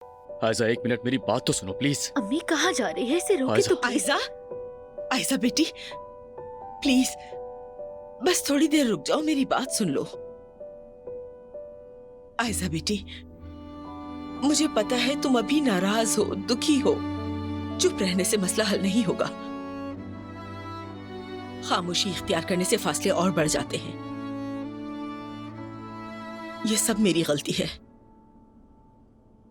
आयजा, एक मिनट मेरी बात तो सुनो प्लीज। अम्मी कहाँ जा रही है? इसे रोके आयजा। तो प्लीज। आयजा, आयजा बेटी, प्लीज बस थोड़ी देर रुक जाओ, मेरी बात सुन लो। आयजा बेटी, मुझे पता है तुम अभी नाराज हो, दुखी हो। चुप रहने से मसला हल नहीं होगा। खामोशी इख्तियार करने से फासले और बढ़ जाते हैं। ये सब मेरी गलती है।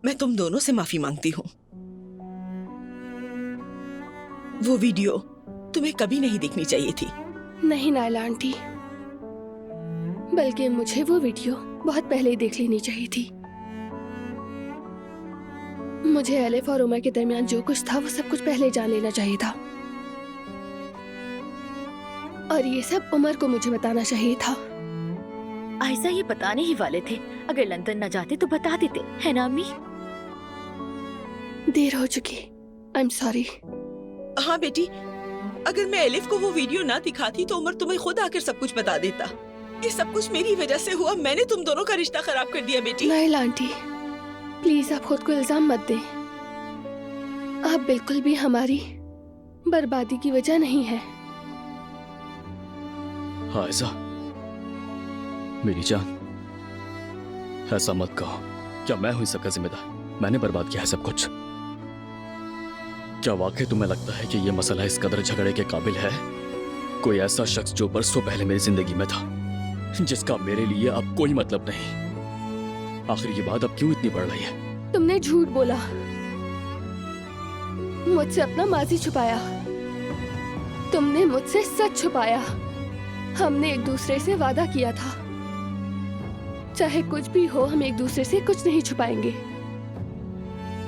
मैं तुम दोनों से माफी मांगती हूँ। वो वीडियो तुम्हें कभी नहीं देखनी चाहिए थी। नहीं नायला आंटी, बल्कि मुझे वो वीडियो बहुत पहले ही देख लेनी चाहिए थी। मुझे एलिफ और उमर के दरमियान जो कुछ था वो सब कुछ पहले जान लेना चाहिए था, और ये सब उमर को मुझे बताना चाहिए था। आयजा ये बताने ही वाले थे, अगर लंदन न जाते तो बता देते, है ना अम्मी? देर हो चुकी, आई एम सॉरी। हाँ बेटी, अगर मैं एलिफ को वो वीडियो ना दिखाती तो उमर तुम्हें खुद आकर सब कुछ बता देता। ये सब कुछ मेरी वजह से हुआ। मैंने तुम दोनों का रिश्ता खराब कर दिया बेटी। नायला आंटी, प्लीज आप खुद को इल्जाम मत दें। आप बिल्कुल भी हमारी बर्बादी की वजह नहीं है। आयजा मेरी जान, ऐसा मत कहो। क्या मैं हूं सबका जिम्मेदार? मैंने बर्बाद किया है सब कुछ। क्या वाकई तुम्हें लगता है कि यह मसला इस कदर झगड़े के काबिल है? कोई ऐसा शख्स जो बरसों पहले मेरी जिंदगी में था, जिसका मेरे लिए अब कोई मतलब नहीं। आखिर ये बात अब क्यों इतनी बढ़ रही है? तुमने झूठ बोला, मुझसे अपना माजी छुपाया, तुमने मुझसे सच छुपाया। हमने एक दूसरे से वादा किया था, चाहे कुछ भी हो हम एक दूसरे से कुछ नहीं छुपाएंगे।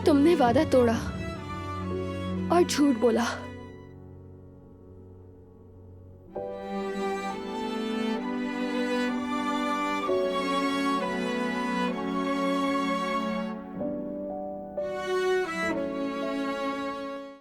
तुमने वादा तोड़ा और झूठ बोला।